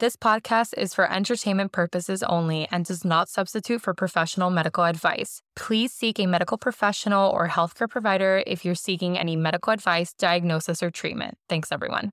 This podcast is for entertainment purposes only and does not substitute for professional medical advice. Please seek a medical professional or healthcare provider if you're seeking any medical advice, diagnosis, or treatment. Thanks, everyone.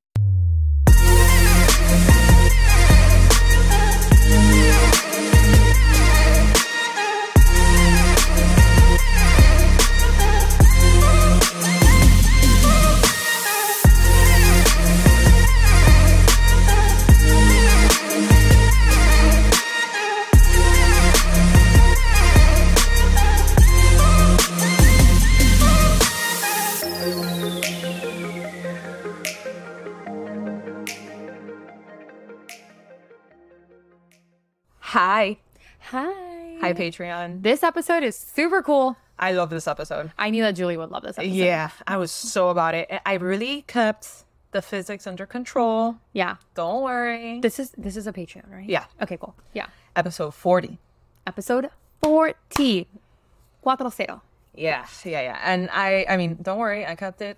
Hi. Hi. Hi, Patreon. This episode is super cool. I love this episode. I knew that Julie would love this episode. Yeah, I was so about it. I really kept the physics under control. Yeah. Don't worry. This is a Patreon, right? Yeah. Okay, cool. Yeah. Episode 40. Episode 40. 40. Yeah. And I mean, don't worry. I kept the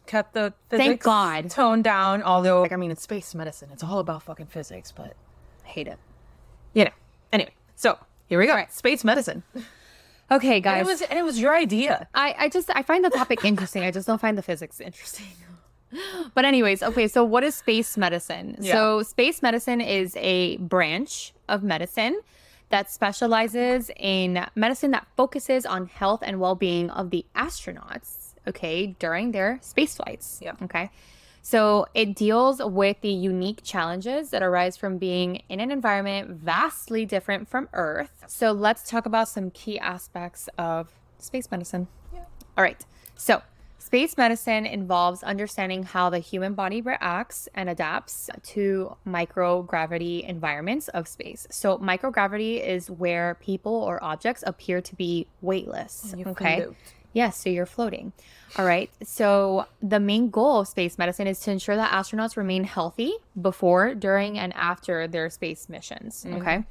physics Thank God. toned down. Although, I mean, it's space medicine. It's all about fucking physics, but I hate it. you know. Anyway, so here we go. Right. Space medicine. Okay, guys. And it was your idea. I find the topic interesting. I just don't find the physics interesting. But anyways, okay, so what is space medicine? Yeah. So space medicine is a branch of medicine that specializes in medicine that focuses on health and well-being of the astronauts, okay, during their space flights. Yeah. Okay. So it deals with the unique challenges that arise from being in an environment vastly different from Earth. So let's talk about some key aspects of space medicine. Yeah. All right. So space medicine involves understanding how the human body reacts and adapts to microgravity environments of space. So microgravity is where people or objects appear to be weightless. Okay. float. Yes, so you're floating. All right. So the main goal of space medicine is to ensure that astronauts remain healthy before, during, and after their space missions. Okay.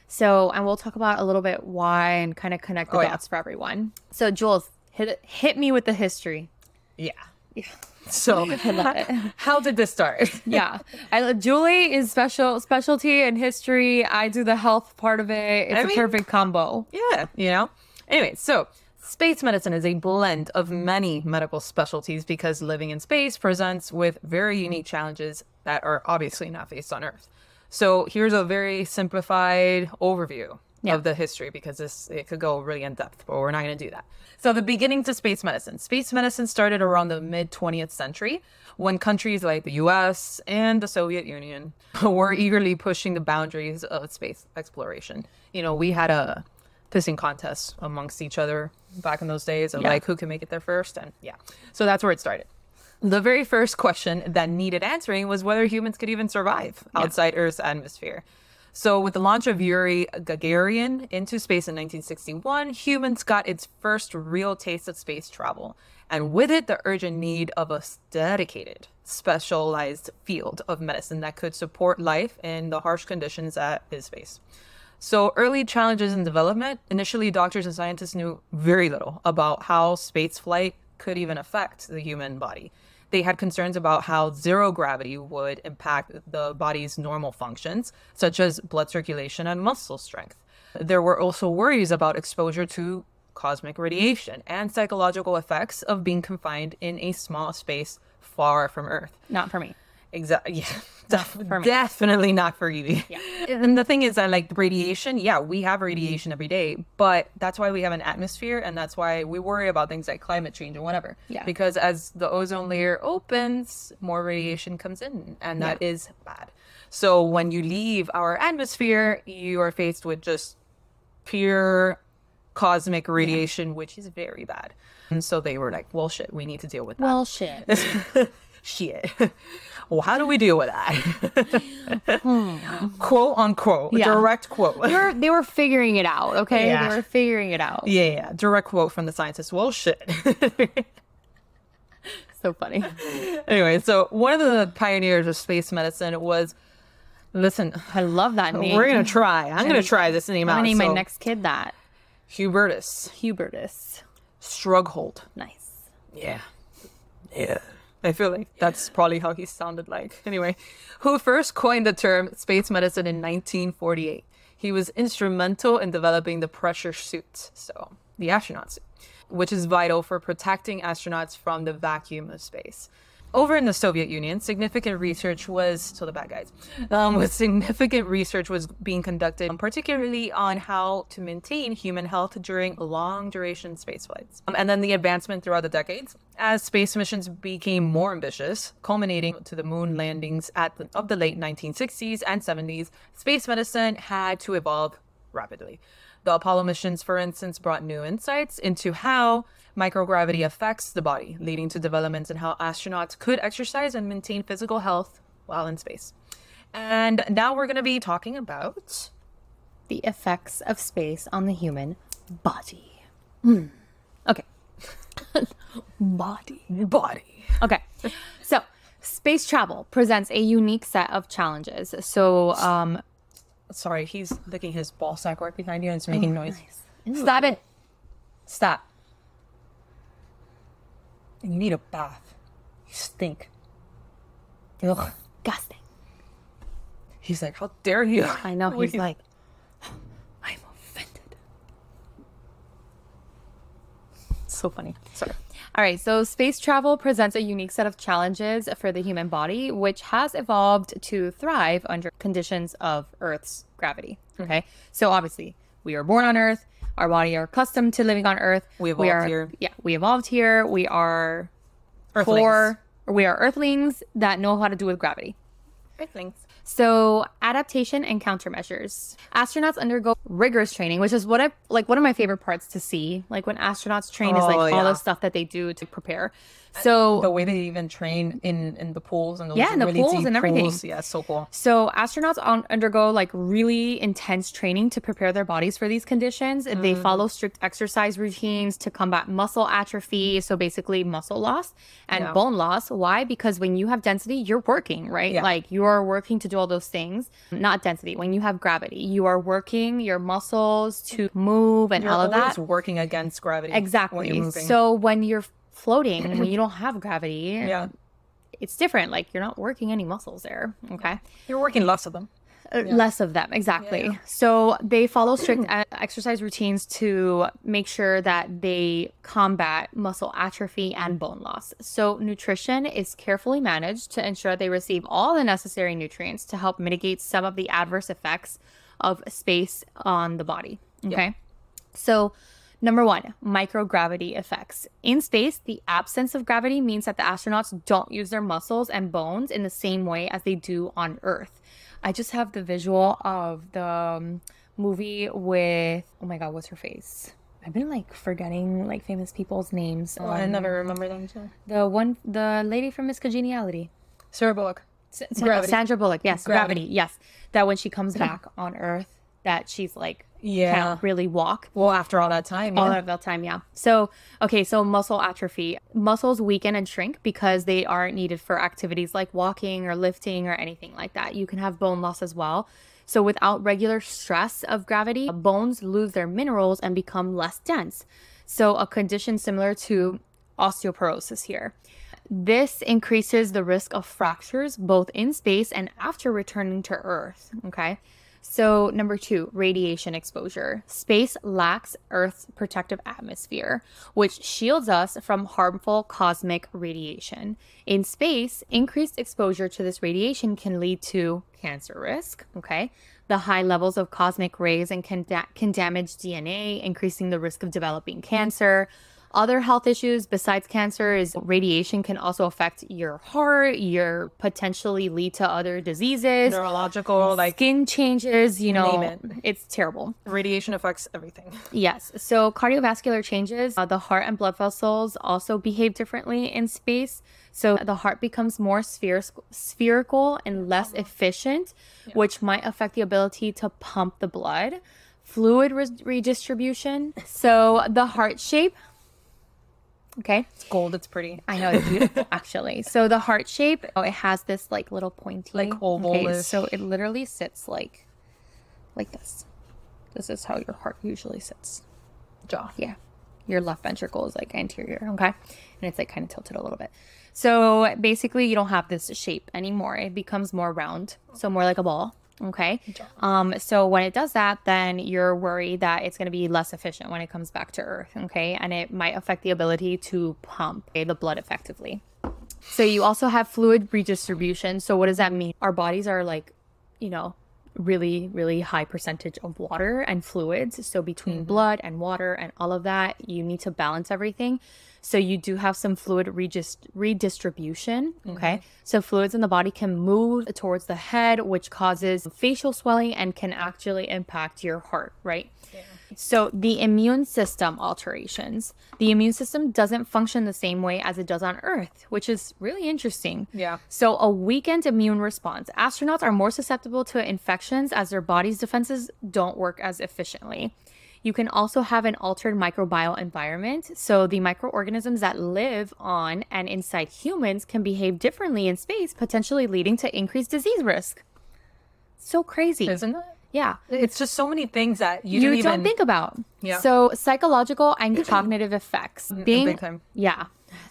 So, and we'll talk about a little bit why and kind of connect the dots for everyone. So, Jules, hit me with the history. Yeah. So how did this start? Yeah. Julie is specialty in history. I do the health part of it. It's a perfect combo. Yeah, you know? Anyway, so space medicine is a blend of many medical specialties because living in space presents with very unique challenges that are obviously not faced on Earth. So here's a very simplified overview of the history because it could go really in depth, but we're not going to do that. So the beginning to space medicine. Space medicine started around the mid-20th century when countries like the US and the Soviet Union were eagerly pushing the boundaries of space exploration. You know, we had a pissing contest amongst each other back in those days of like who can make it there first. And so that's where it started. The very first question that needed answering was whether humans could even survive outside Earth's atmosphere. So with the launch of Yuri Gagarin into space in 1961, humans got its first real taste of space travel. And with it, the urgent need of a dedicated, specialized field of medicine that could support life in the harsh conditions that is space. So early challenges in development, initially doctors and scientists knew very little about how space flight could even affect the human body. They had concerns about how zero gravity would impact the body's normal functions, such as blood circulation and muscle strength. There were also worries about exposure to cosmic radiation and psychological effects of being confined in a small space far from Earth. Not for me. Exactly. Yeah. Definitely not for you. Yeah. And the thing is that like radiation, we have radiation every day, but that's why we have an atmosphere, and that's why we worry about things like climate change and whatever. Yeah. Because as the ozone layer opens, more radiation comes in, and that is bad. So when you leave our atmosphere, you are faced with just pure cosmic radiation, which is very bad. And so they were like, well, shit, we need to deal with that. Well, shit. Shit. Well, how do we deal with that? Quote unquote. Direct quote. They were figuring it out, okay? Yeah. They were figuring it out. Yeah. Direct quote from the scientist. Well, shit. So funny. Anyway, so one of the pioneers of space medicine was, listen. I love that name. We're going to try. I'm going to try this name out. I'm going to name my next kid that. Hubertus Strughold. Strughold. Nice. Yeah. I feel like that's probably how he sounded like. Anyway, who first coined the term space medicine in 1948. He was instrumental in developing the pressure suit, so the astronaut suit, which is vital for protecting astronauts from the vacuum of space. Over in the Soviet Union, significant research was, so the bad guys, significant research was being conducted, particularly on how to maintain human health during long duration space flights. And then the advancement throughout the decades, as space missions became more ambitious, culminating to the moon landings of the late 1960s and 70s, space medicine had to evolve rapidly. The Apollo missions, for instance, brought new insights into how microgravity affects the body, leading to developments in how astronauts could exercise and maintain physical health while in space. And now we're going to be talking about the effects of space on the human body. Okay. Body. Okay. So, space travel presents a unique set of challenges. So, sorry, he's licking his ball sack right behind you and it's making noise. Nice. Stop it. Stop. And you need a bath. You stink. Ugh. Disgusting. He's like, how dare you? I know. He's like, I'm offended. So funny. Sorry. All right, so space travel presents a unique set of challenges for the human body, which has evolved to thrive under conditions of Earth's gravity. Okay, so obviously we are born on Earth. Our body are accustomed to living on Earth. We evolved here. Yeah, we evolved here. We are Earthlings. We are Earthlings that know how to do with gravity. Earthlings. So, adaptation and countermeasures. Astronauts undergo rigorous training, which is what I like. One of my favorite parts to see, like when astronauts train, is like all the stuff that they do to prepare. So the way they even train in the pools and those in the really pools deep and everything. pools. Yeah, it's so cool. So astronauts undergo like really intense training to prepare their bodies for these conditions. They follow strict exercise routines to combat muscle atrophy, so basically muscle loss and bone loss. Why? Because when you have density, you're working, right? Yeah. Like you are working to do all those things. Not density. When you have gravity, you are working your muscles to move and all of that. It's working against gravity. Exactly. When you're moving. So when you're floating, when you don't have gravity, yeah, it's different. Like you're not working any muscles there. Okay. You're working less of them. Less of them, exactly. Yeah. So they follow strict exercise routines to make sure that they combat muscle atrophy and bone loss. So nutrition is carefully managed to ensure they receive all the necessary nutrients to help mitigate some of the adverse effects of space on the body. Okay. Yep. So number one, microgravity effects. In space, the absence of gravity means that the astronauts don't use their muscles and bones in the same way as they do on Earth. I just have the visual of the movie with, oh my God, what's her face? I've been like forgetting like famous people's names. Oh, I never remember them. So. The lady from Miss Congeniality. Sarah Bullock. Gravity. Sandra Bullock, yes. Gravity, yes. That when she comes back on Earth, that she's like, can't really walk. Well, after all that time. All of that time, yeah. So, okay, so muscle atrophy. Muscles weaken and shrink because they aren't needed for activities like walking or lifting or anything like that. You can have bone loss as well. So without regular stress of gravity, bones lose their minerals and become less dense. So a condition similar to osteoporosis here. This increases the risk of fractures both in space and after returning to Earth, okay? So number two, radiation exposure. Space lacks Earth's protective atmosphere, which shields us from harmful cosmic radiation. In space, increased exposure to this radiation can lead to cancer risk, okay? The high levels of cosmic rays and can damage DNA, increasing the risk of developing cancer. Other health issues besides cancer is radiation can also affect your heart, potentially lead to other diseases, neurological, like skin changes, name it. It's terrible. Radiation affects everything. Yes. So cardiovascular changes, the heart and blood vessels also behave differently in space. So the heart becomes more spherical and less efficient, which might affect the ability to pump the blood. Fluid redistribution. So the heart shape. Okay. It's gold. It's pretty. I know, it's beautiful, actually. So the heart shape, it has this like little pointy. Like oval-ish. Okay, so it literally sits like this. This is how your heart usually sits. Jaw. Yeah. Your left ventricle is like anterior, okay? And it's like kind of tilted a little bit. So basically, you don't have this shape anymore. It becomes more round, so more like a ball. Okay. So when it does that, then you're worried that it's going to be less efficient when it comes back to Earth. Okay. And it might affect the ability to pump the blood effectively. So you also have fluid redistribution. So what does that mean? Our bodies are like, you know, really, really high percentage of water and fluids. So between blood and water and all of that, you need to balance everything. So you do have some fluid redistribution. Okay. So fluids in the body can move towards the head, which causes facial swelling and can actually impact your heart, right? Yeah. So the immune system alterations. The immune system doesn't function the same way as it does on Earth, which is really interesting. Yeah. So a weakened immune response. Astronauts are more susceptible to infections as their body's defenses don't work as efficiently. You can also have an altered microbial environment. So the microorganisms that live on and inside humans can behave differently in space, potentially leading to increased disease risk. So crazy. Isn't it? Yeah. It's just so many things that you don't think about. Yeah. So psychological and cognitive effects. Big time. Yeah.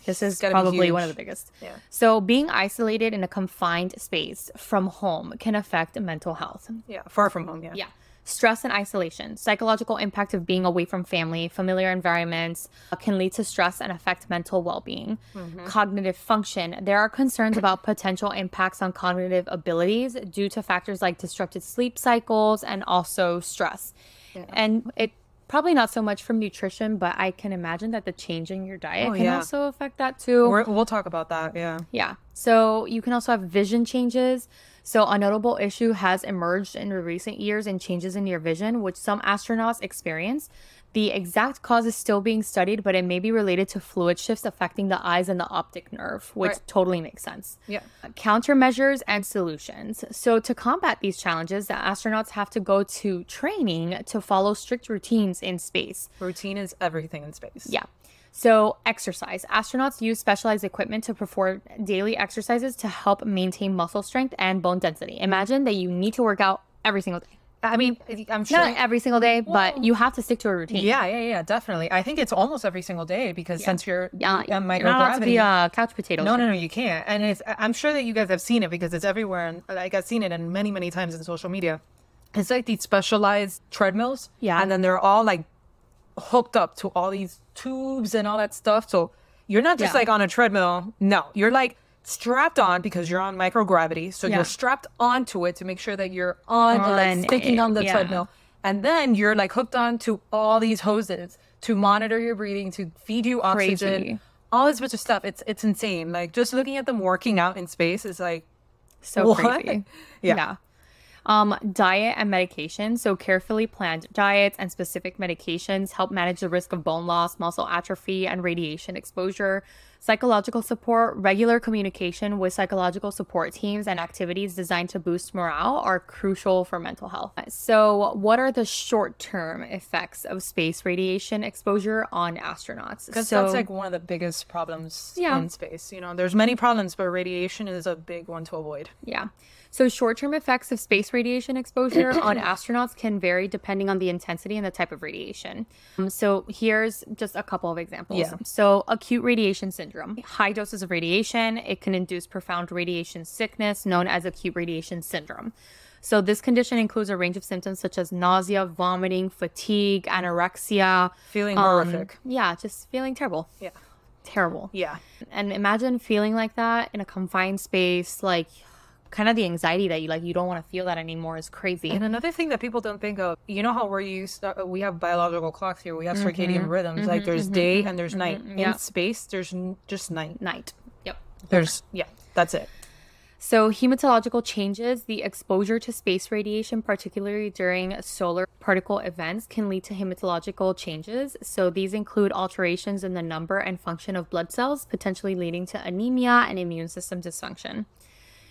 This is gotta be probably huge. one of the biggest. Yeah. So being isolated in a confined space from home can affect mental health. Yeah. Far from home. Yeah. Yeah. Stress and isolation. Psychological impact of being away from family, familiar environments can lead to stress and affect mental well-being. Cognitive function. There are concerns about potential impacts on cognitive abilities due to factors like disrupted sleep cycles and also stress. Yeah. And it probably not so much from nutrition, but I can imagine that the change in your diet can also affect that too. We'll talk about that. Yeah. Yeah. So you can also have vision changes. So a notable issue has emerged in the recent years in changes in your vision, which some astronauts experience. The exact cause is still being studied, but it may be related to fluid shifts affecting the eyes and the optic nerve, which totally makes sense. Yeah. Countermeasures and solutions. So to combat these challenges, the astronauts have to go to training to follow strict routines in space. Routine is everything in space. Yeah. So exercise. Astronauts use specialized equipment to perform daily exercises to help maintain muscle strength and bone density. Imagine that you need to work out every single day. I mean, I'm sure. Not every single day, but you have to stick to a routine. Yeah, definitely. I think it's almost every single day because since you're microgravity. You're not allowed to be a couch potato. No, you can't. And I'm sure that you guys have seen it because it's everywhere. And like I've seen it in many, many times in social media. It's like these specialized treadmills. Yeah. And then they're all like hooked up to all these tubes and all that stuff. So you're not just like on a treadmill. No, you're like strapped on because you're on microgravity. So you're strapped onto it to make sure that you're sticking on the treadmill. And then you're like hooked on to all these hoses to monitor your breathing, to feed you oxygen, all this bunch of stuff. It's insane. Like just looking at them working out in space is like so crazy. Yeah. Diet and medication. So carefully planned diets and specific medications help manage the risk of bone loss, muscle atrophy, and radiation exposure. Psychological support, regular communication with psychological support teams and activities designed to boost morale are crucial for mental health. So what are the short-term effects of space radiation exposure on astronauts? Because that's like one of the biggest problems in space. You know, there's many problems, but radiation is a big one to avoid. Yeah. So short-term effects of space radiation exposure on astronauts can vary depending on the intensity and the type of radiation. So here's just a couple of examples. Yeah. So acute radiation syndrome. High doses of radiation, it can induce profound radiation sickness known as acute radiation syndrome. So this condition includes a range of symptoms such as nausea, vomiting, fatigue, anorexia. Feeling horrific. Yeah, just feeling terrible. Yeah. Terrible. Yeah. And imagine feeling like that in a confined space, like kind of the anxiety that you don't want to feel that anymore is crazy. And another thing that people don't think of, you know how we have biological clocks here, we have circadian rhythms, like there's day and there's night. In space, there's just night. Yep. That's it. So hematological changes, the exposure to space radiation, particularly during solar particle events, can lead to hematological changes. So these include alterations in the number and function of blood cells, potentially leading to anemia and immune system dysfunction.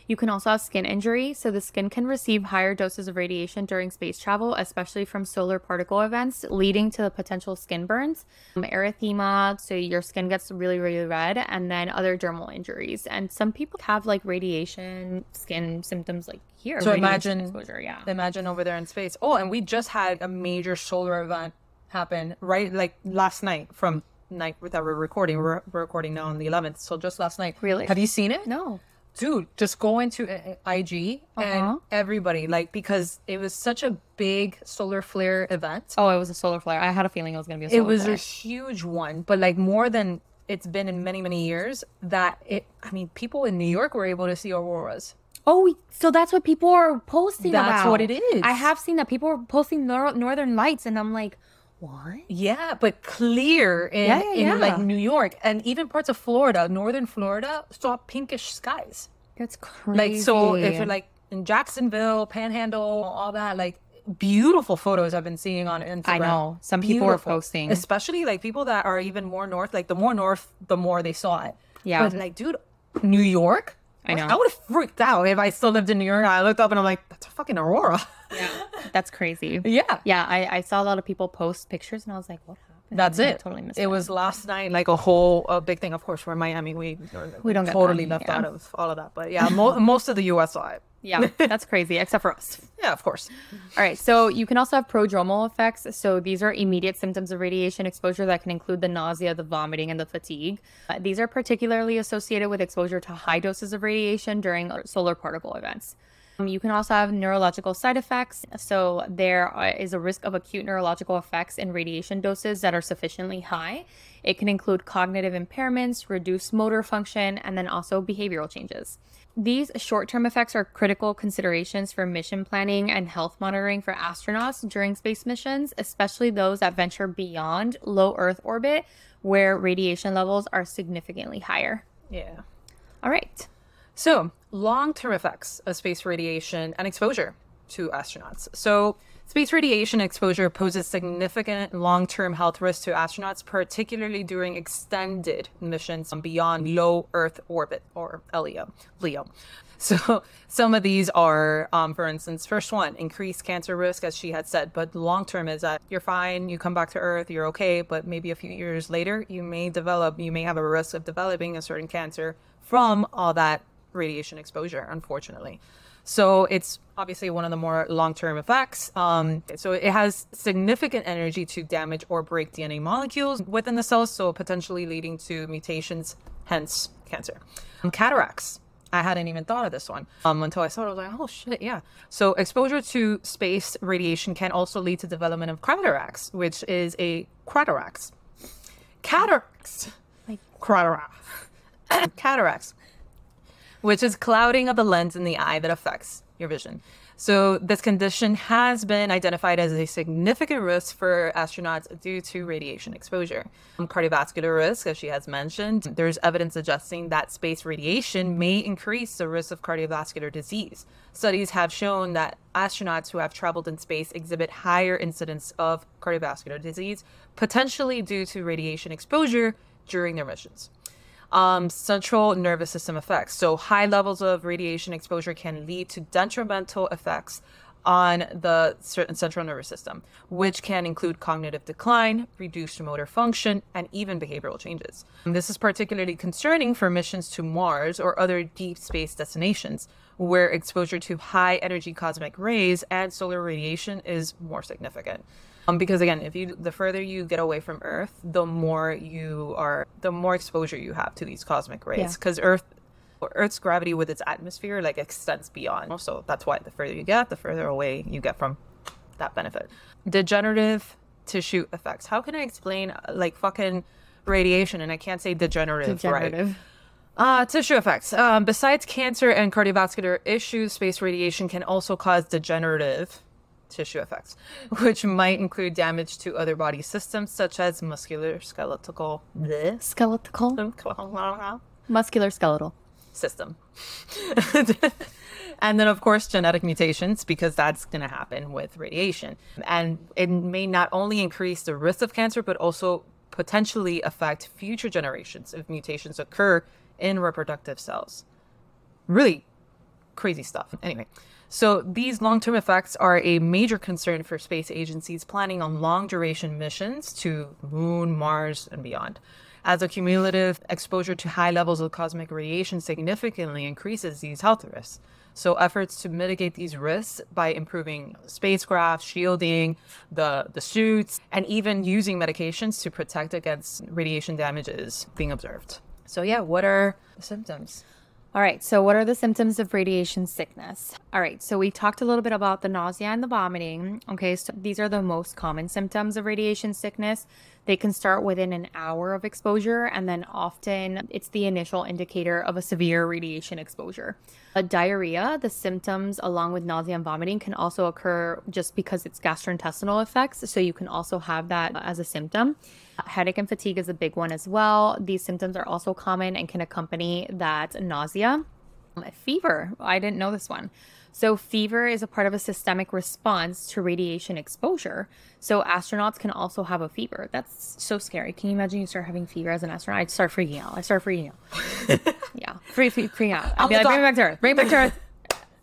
You can also have skin injury. So the skin can receive higher doses of radiation during space travel, especially from solar particle events, leading to potential skin burns, erythema, so your skin gets really, really red, and then other dermal injuries. And some people have like radiation skin symptoms like here. So imagine exposure, imagine over there in space. Oh, and we just had a major solar event happen right like last night from night that we're recording. We're recording now on the 11th. So just last night. Really? Have you seen it? No. Dude, just go into IG and everybody, like, because it was such a big solar flare event. Oh, it was a solar flare. I had a feeling it was going to be a solar flare. It was a huge one, but like more than it's been in many, many years people in New York were able to see auroras. Oh, so that's what people are posting about. That's what it is. I have seen that people are posting northern lights, and I'm like, what? Yeah, but clear in like New York and even parts of Florida, northern Florida, saw pinkish skies. That's crazy. Like, so if you're like in Jacksonville, Panhandle, all that, like beautiful photos I've been seeing on Instagram. I know. Some people are posting. Especially like people that are even more north. Like the more north, the more they saw it. Yeah. But like, dude, New York? I know. I would have freaked out if I still lived in New York. I looked up and I'm like, that's a fucking aurora. Yeah. That's crazy. Yeah. Yeah. I saw a lot of people post pictures, and I was like, what happened? That's I it. totally missed it. Was last night, like a big thing. Of course, we're in Miami. We don't get totally that, left out of all of that. But yeah, most of the U.S. saw it. Yeah, that's crazy, except for us. Yeah, of course. All right, so you can also have prodromal effects. So these are immediate symptoms of radiation exposure that can include the nausea, the vomiting, and the fatigue. These are particularly associated with exposure to high doses of radiation during solar particle events. You can also have neurological side effects. So there is a risk of acute neurological effects in radiation doses that are sufficiently high. It can include cognitive impairments, reduced motor function, and then also behavioral changes. These short-term effects are critical considerations for mission planning and health monitoring for astronauts during space missions, especially those that venture beyond low Earth orbit, where radiation levels are significantly higher. Yeah. All right. So, long-term effects of space radiation and exposure to astronauts. So, space radiation exposure poses significant long-term health risks to astronauts, particularly during extended missions beyond low Earth orbit, or LEO. So some of these are, for instance, first one, increased cancer risk, as she had said, but long-term is that you're fine, you come back to Earth, you're okay, but maybe a few years later, you may have a risk of developing a certain cancer from all that radiation exposure, unfortunately. So it's obviously one of the more long-term effects. So it has significant energy to damage or break DNA molecules within the cells, so potentially leading to mutations, hence cancer. Cataracts. I hadn't even thought of this one until I saw it. I was like, oh shit, yeah. So exposure to space radiation can also lead to development of cataracts, which is a cataracts. Like Cataracts, which is clouding of the lens in the eye that affects your vision. So this condition has been identified as a significant risk for astronauts due to radiation exposure. Cardiovascular risk, as she has mentioned, there's evidence suggesting that space radiation may increase the risk of cardiovascular disease. Studies have shown that astronauts who have traveled in space exhibit higher incidence of cardiovascular disease, potentially due to radiation exposure during their missions. Central nervous system effects. So high levels of radiation exposure can lead to detrimental effects on the central nervous system, which can include cognitive decline, reduced motor function, and even behavioral changes. And this is particularly concerning for missions to Mars or other deep space destinations, where exposure to high energy cosmic rays and solar radiation is more significant. Because again, the further you get away from Earth, the more exposure you have to these cosmic rays. Because Earth's gravity with its atmosphere like extends beyond. So that's why the further you get, the further away you get from that benefit. Degenerative tissue effects. How can I explain like fucking radiation and I can't say degenerative. Right? Tissue effects. Besides cancer and cardiovascular issues, space radiation can also cause degenerative tissue effects, which might include damage to other body systems such as muscular skeletal system. And then of course genetic mutations, because that's going to happen with radiation, and it may not only increase the risk of cancer but also potentially affect future generations if mutations occur in reproductive cells. Really crazy stuff. Anyway, so these long-term effects are a major concern for space agencies planning on long-duration missions to Moon, Mars, and beyond, as a cumulative exposure to high levels of cosmic radiation significantly increases these health risks. So efforts to mitigate these risks by improving spacecraft, shielding, the suits, and even using medications to protect against radiation damages being observed. So yeah, what are the symptoms? All right, so what are the symptoms of radiation sickness? All right, so we talked a little bit about the nausea and the vomiting. Okay, so these are the most common symptoms of radiation sickness. They can start within an hour of exposure, and then often it's the initial indicator of a severe radiation exposure. Diarrhea, the symptoms along with nausea and vomiting can also occur just because it's gastrointestinal effects, so you can also have that as a symptom. Headache and fatigue is a big one as well. These symptoms are also common and can accompany that nausea. Fever, I didn't know this one. So fever is a part of a systemic response to radiation exposure. So astronauts can also have a fever. That's so scary. Can you imagine you start having fever as an astronaut? I'd start freaking out. Yeah, freaking out. I'd be like, bring me back to Earth. Bring me back to Earth.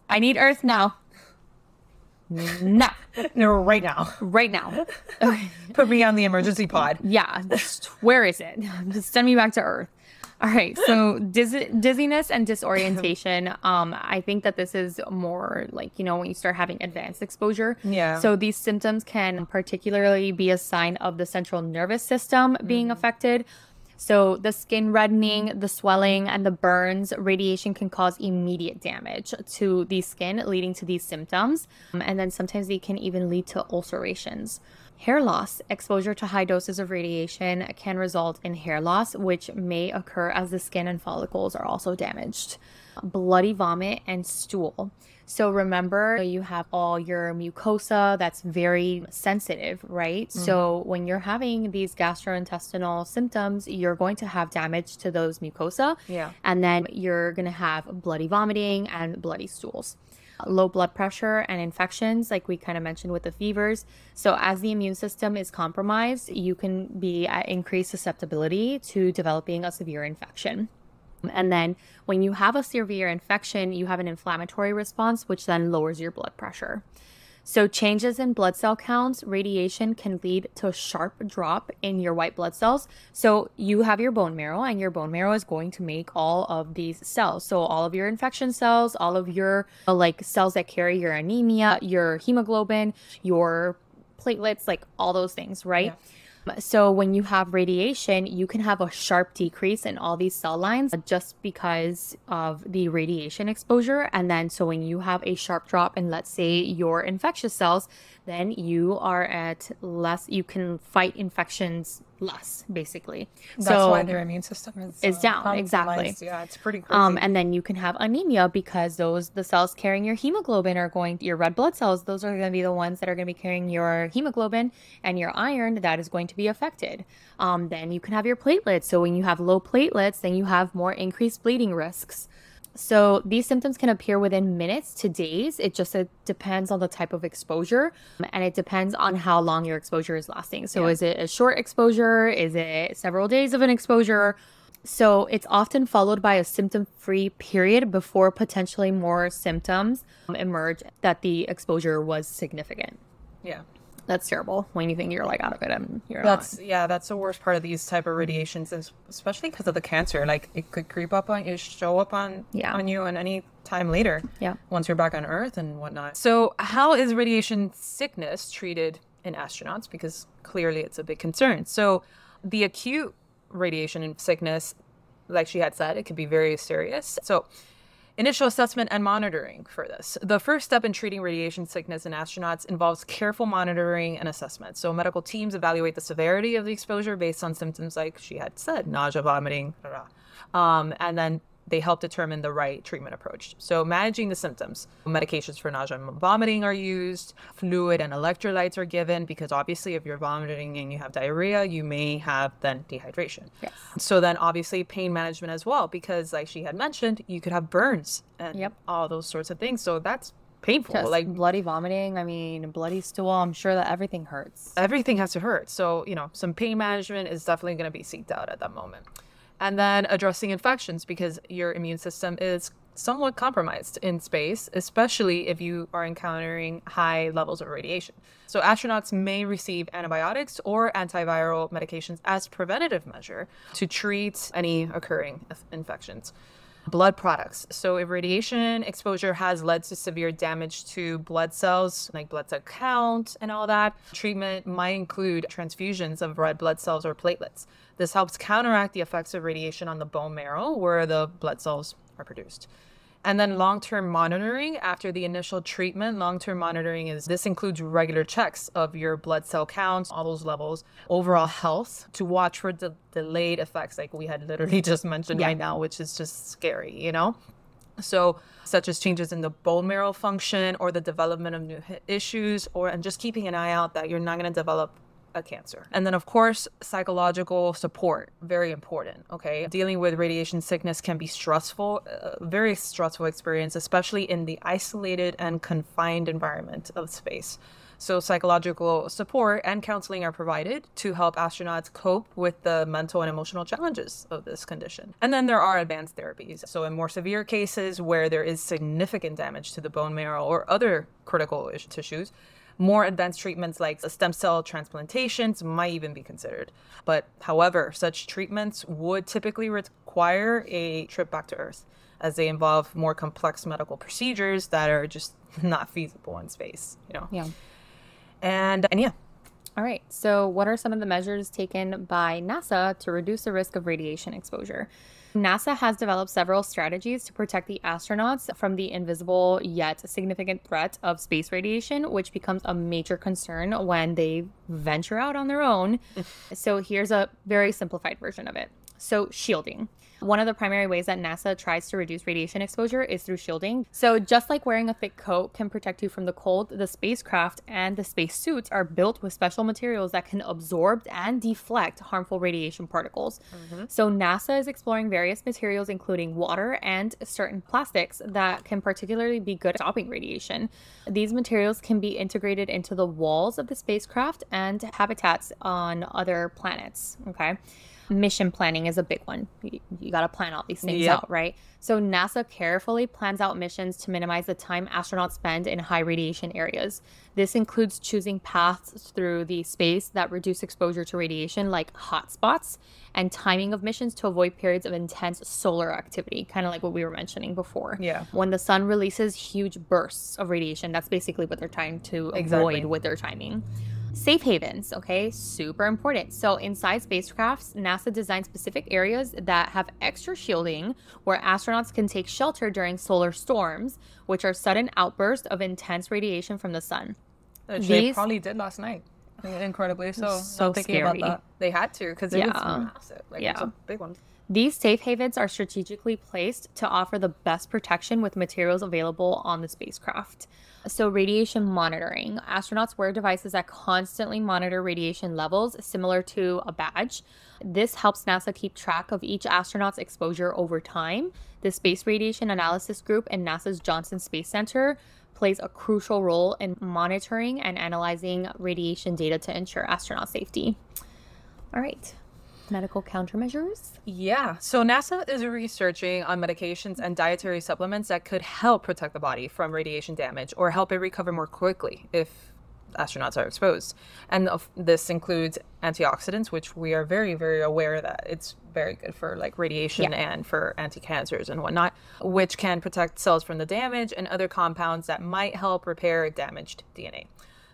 I need Earth now. No, Right now. right now. Okay. Put me on the emergency pod. Yeah, where is it? Just send me back to Earth. All right, so dizziness and disorientation. I think that this is more like, when you start having advanced exposure. Yeah. So these symptoms can particularly be a sign of the central nervous system being affected. So the skin reddening, the swelling, and the burns, radiation can cause immediate damage to the skin, leading to these symptoms. And then sometimes they can even lead to ulcerations. Hair loss. Exposure to high doses of radiation can result in hair loss, which may occur as the skin and follicles are also damaged. Bloody vomit and stool. So remember, you have all your mucosa that's very sensitive, right? So when you're having these gastrointestinal symptoms, you're going to have damage to those mucosa. Yeah. And then you're going to have bloody vomiting and bloody stools. Low blood pressure and infections, like we kind of mentioned with the fevers. So as the immune system is compromised, you can be at increased susceptibility to developing a severe infection. And then when you have a severe infection, you have an inflammatory response, which then lowers your blood pressure. So changes in blood cell counts, radiation can lead to a sharp drop in your white blood cells. So you have your bone marrow, and your bone marrow is going to make all of these cells. So all of your infection cells, all of your cells that carry your anemia, your hemoglobin, your platelets, like all those things, right? Yeah. So when you have radiation, you can have a sharp decrease in all these cell lines just because of the radiation exposure. And then so when you have a sharp drop in, let's say, your infectious cells, then you are at less, you can fight infections less, basically. That's why their immune system is down. compromised. Exactly. Yeah, it's pretty crazy. And then you can have anemia because the cells carrying your hemoglobin your red blood cells, those are going to be the ones that are going to be carrying your hemoglobin, and your iron that is going to be affected. Then you can have your platelets. So when you have low platelets, then you have more increased bleeding risks. So these symptoms can appear within minutes to days. It depends on the type of exposure, and it depends on how long your exposure is lasting. So is it a short exposure? Is it several days of an exposure? So it's often followed by a symptom-free period before potentially more symptoms emerge that the exposure was significant. Yeah. That's terrible when you think you're like out of it and you're That's not. that's the worst part of these type of radiations, is especially because of the cancer. Like it could creep up on you, show up on you, and any time later. Yeah. Once you're back on Earth and whatnot. So how is radiation sickness treated in astronauts? Because clearly it's a big concern. So the acute radiation sickness, like she had said, it could be very serious. So initial assessment and monitoring for this. The first step in treating radiation sickness in astronauts involves careful monitoring and assessment. So medical teams evaluate the severity of the exposure based on symptoms like she had said, nausea, vomiting, and then they help determine the right treatment approach. So managing the symptoms, medications for nausea and vomiting are used, fluid and electrolytes are given, because obviously if you're vomiting and you have diarrhea, you may have then dehydration. Yes. So then obviously pain management as well, because like she had mentioned, you could have burns and all those sorts of things. So that's painful. Just like bloody vomiting, bloody stool. I'm sure that everything hurts. Everything has to hurt. So, some pain management is definitely going to be seeked out at that moment. And then addressing infections, because your immune system is somewhat compromised in space, especially if you are encountering high levels of radiation. So astronauts may receive antibiotics or antiviral medications as preventative measure to treat any occurring infections. Blood products. So if radiation exposure has led to severe damage to blood cells, like blood cell count and all that, treatment might include transfusions of red blood cells or platelets. This helps counteract the effects of radiation on the bone marrow where the blood cells are produced. And then long-term monitoring after the initial treatment. Long-term monitoring this includes regular checks of your blood cell counts, all those levels, overall health to watch for the delayed effects like we had literally just mentioned right now, which is just scary, you know? So such as changes in the bone marrow function or the development of new issues and just keeping an eye out that you're not going to develop a cancer. And then, of course, psychological support, very important, okay? Dealing with radiation sickness can be stressful, very stressful experience, especially in the isolated and confined environment of space. So psychological support and counseling are provided to help astronauts cope with the mental and emotional challenges of this condition. And then there are advanced therapies. So in more severe cases where there is significant damage to the bone marrow or other critical tissues, more advanced treatments like stem cell transplantations might even be considered. But however, such treatments would typically require a trip back to Earth as they involve more complex medical procedures that are just not feasible in space, you know? Yeah. And yeah. All right. So what are some of the measures taken by NASA to reduce the risk of radiation exposure? NASA has developed several strategies to protect the astronauts from the invisible yet significant threat of space radiation, which becomes a major concern when they venture out on their own. So here's a very simplified version of it. So shielding. One of the primary ways that NASA tries to reduce radiation exposure is through shielding. So just like wearing a thick coat can protect you from the cold, the spacecraft and the space suits are built with special materials that can absorb and deflect harmful radiation particles. So NASA is exploring various materials, including water and certain plastics that can particularly be good at stopping radiation. These materials can be integrated into the walls of the spacecraft and habitats on other planets, okay? Mission planning is a big one. You got to plan all these things out, right? So NASA carefully plans out missions to minimize the time astronauts spend in high radiation areas. This includes choosing paths through the space that reduce exposure to radiation, like hotspots, and timing of missions to avoid periods of intense solar activity, kind of like what we were mentioning before. Yeah. When the sun releases huge bursts of radiation, that's basically what they're trying to avoid with their timing. Safe havens, okay, super important. So inside spacecrafts, NASA designed specific areas that have extra shielding where astronauts can take shelter during solar storms, which are sudden outbursts of intense radiation from the sun. Which they probably did last night. Incredibly so. So thinking scary. about that. They had to because it was massive. Like, it's a big one. These safe havens are strategically placed to offer the best protection with materials available on the spacecraft. So radiation monitoring. Astronauts wear devices that constantly monitor radiation levels, similar to a badge. This helps NASA keep track of each astronaut's exposure over time. The Space Radiation Analysis Group and NASA's Johnson Space Center plays a crucial role in monitoring and analyzing radiation data to ensure astronaut safety. All right. Medical countermeasures? Yeah. So NASA is researching on medications and dietary supplements that could help protect the body from radiation damage or help it recover more quickly if astronauts are exposed. And this includes antioxidants, which we are very, very aware that it's very good for like radiation and for anti-cancers and whatnot, which can protect cells from the damage and other compounds that might help repair damaged DNA.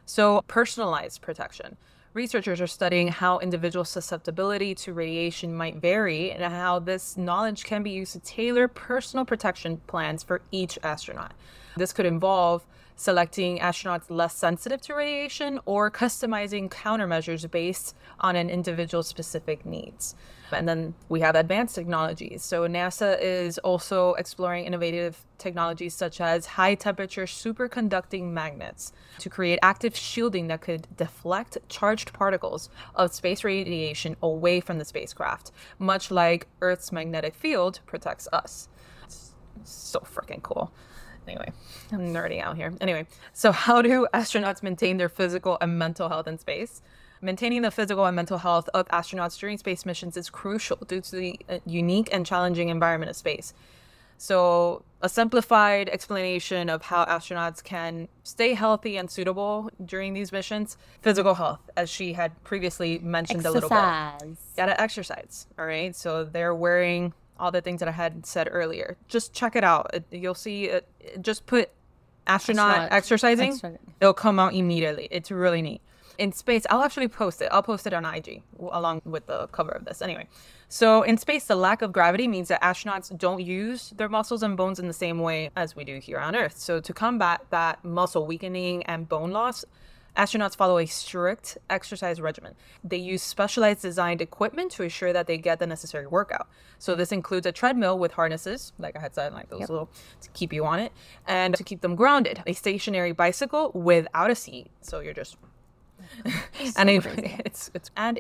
So personalized protection. Researchers are studying how individual susceptibility to radiation might vary and how this knowledge can be used to tailor personal protection plans for each astronaut. This could involve selecting astronauts less sensitive to radiation or customizing countermeasures based on an individual's specific needs. And then we have advanced technologies. So NASA is also exploring innovative technologies such as high temperature superconducting magnets to create active shielding that could deflect charged particles of space radiation away from the spacecraft, much like Earth's magnetic field protects us. It's so freaking cool. Anyway, I'm nerding out here. Anyway, so how do astronauts maintain their physical and mental health in space? Maintaining the physical and mental health of astronauts during space missions is crucial due to the unique and challenging environment of space. So a simplified explanation of how astronauts can stay healthy and suitable during these missions. Physical health, as she had previously mentioned a little bit. Gotta exercise, all right? So they're wearing all the things that I had said earlier. Just check it out. You'll see it. Just put astronaut exercising. It'll come out immediately. It's really neat. In space, I'll actually post it. I'll post it on IG along with the cover of this. Anyway, so in space, the lack of gravity means that astronauts don't use their muscles and bones in the same way as we do here on Earth. So to combat that muscle weakening and bone loss, astronauts follow a strict exercise regimen. They use specialized designed equipment to ensure that they get the necessary workout. So this includes a treadmill with harnesses, like I had said, like those little, to keep you on it, and to keep them grounded. A stationary bicycle without a seat. So you're just... and